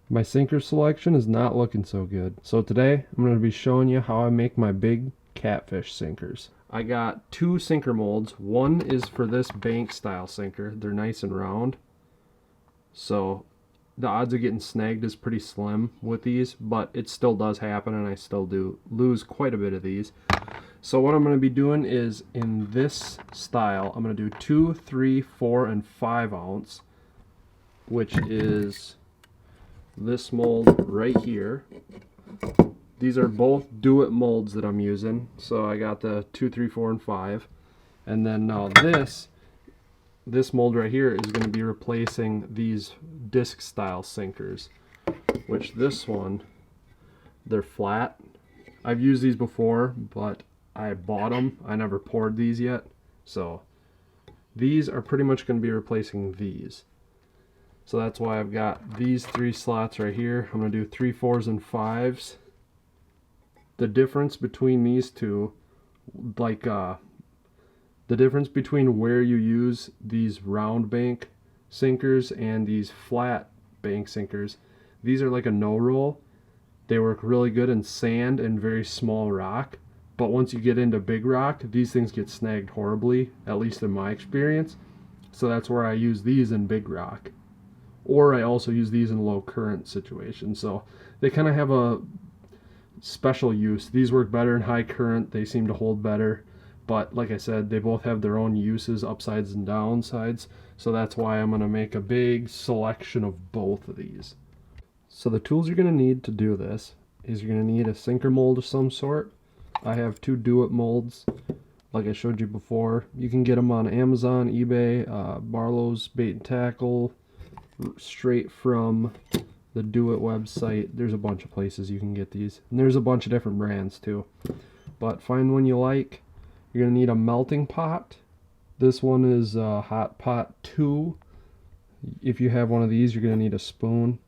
My sinker selection is not looking so good. So today I'm going to be showing you how I make my big catfish sinkers. I got two sinker molds. One is for this bank style sinker. They're nice and round. So the odds of getting snagged is pretty slim with these, but it still does happen and I still do lose quite a bit of these. So what I'm going to be doing is in this style, I'm going to do 2, 3, 4, and 5 ounce, which is this mold right here. These are both do-it molds that I'm using. So I got the 2, 3, 4, and 5. And then now this mold right here is going to be replacing these disc style sinkers, which this one, they're flat. I've used these before, but I bought them. I never poured these yet. So these are pretty much going to be replacing these. So that's why I've got these 3 slots right here. I'm going to do 3, 4s, and 5s. The difference between these two, the difference between where you use these round bank sinkers and these flat bank sinkers, these are like a no roll. They work really good in sand and very small rock, but once you get into big rock, these things get snagged horribly, at least in my experience. So that's where I use these in big rock, or I also use these in low current situations. So they kind of have a special use. These work better in high current. They seem to hold better, but like I said, they both have their own uses, upsides and downsides. So that's why I'm going to make a big selection of both of these. So the tools you're going to need to do this is you're going to need a sinker mold of some sort. I have 2 do-it molds like I showed you before. You can get them on Amazon, eBay, Barlow's Bait and Tackle, straight from the Do It website. There's a bunch of places you can get these, and there's a bunch of different brands too, but find one you like. You're going to need a melting pot. This one is Hot Pot 2. If you have one of these, you're going to need a spoon.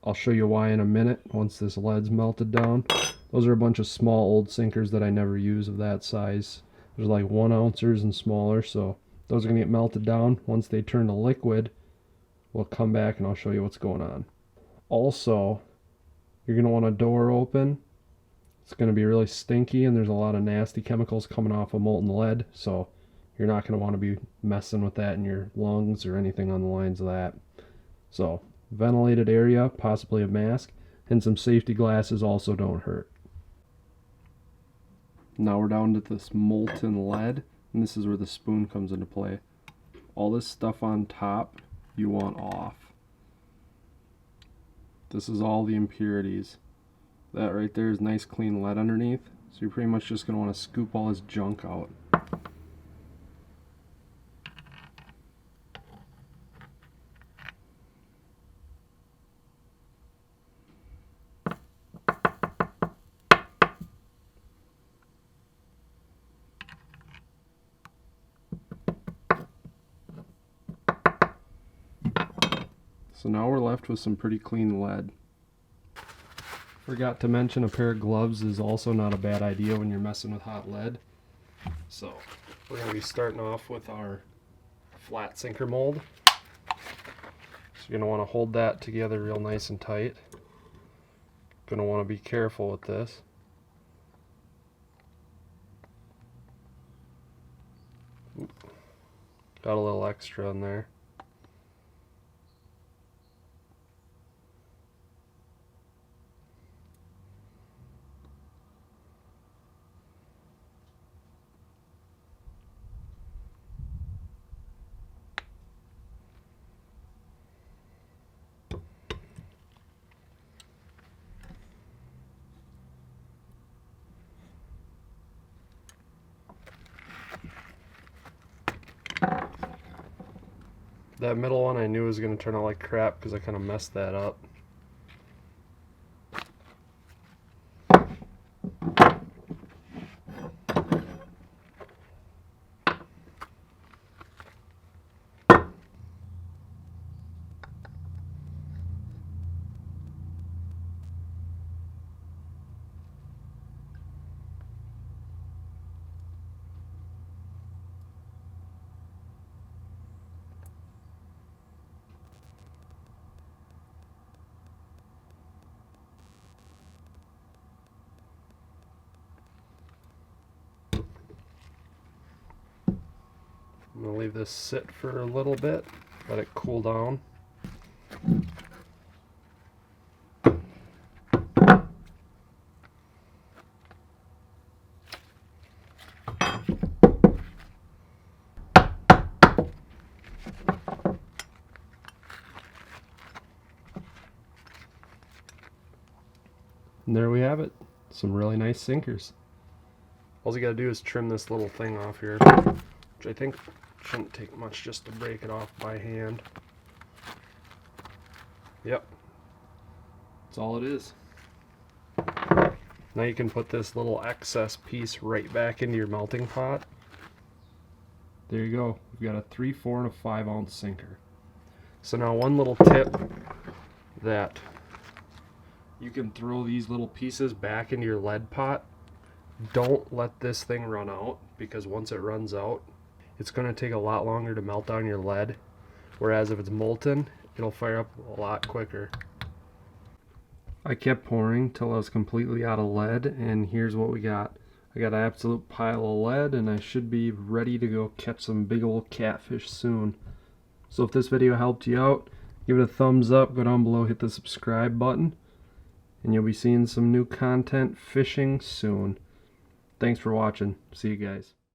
I'll show you why in a minute once this lead's melted down. Those are a bunch of small old sinkers that I never use of that size. There's like 1 ounces and smaller, so those are going to get melted down. Once they turn to liquid, we'll come back and I'll show you what's going on. Also, you're going to want a door open. It's going to be really stinky and there's a lot of nasty chemicals coming off of molten lead, so you're not going to want to be messing with that in your lungs or anything on the lines of that. So, ventilated area, possibly a mask, and some safety glasses also don't hurt. Now we're down to this molten lead, and this is where the spoon comes into play. All this stuff on top you want off. This is all the impurities. That right there is nice clean lead underneath, so you're pretty much just going to want to scoop all this junk out. So now we're left with some pretty clean lead. Forgot to mention a pair of gloves is also not a bad idea when you're messing with hot lead. So we're going to be starting off with our flat sinker mold. So you're going to want to hold that together real nice and tight. Going to want to be careful with this. Got a little extra in there. That middle one I knew was going to turn out like crap because I kind of messed that up. leave this sit for a little bit, let it cool down. And there we have it. Some really nice sinkers. All you gotta do is trim this little thing off here, which I think shouldn't take much just to break it off by hand. Yep. That's all it is. Now you can put this little excess piece right back into your melting pot. There you go. We've got a 3, 4, and a 5 ounce sinker. So now one little tip that you can throw these little pieces back into your lead pot. Don't let this thing run out, because once it runs out, it's going to take a lot longer to melt down your lead. Whereas if it's molten, it'll fire up a lot quicker. I kept pouring till I was completely out of lead, and here's what we got. I got an absolute pile of lead, and I should be ready to go catch some big old catfish soon. So if this video helped you out, give it a thumbs up, go down below, hit the subscribe button, and you'll be seeing some new content fishing soon. Thanks for watching. See you guys.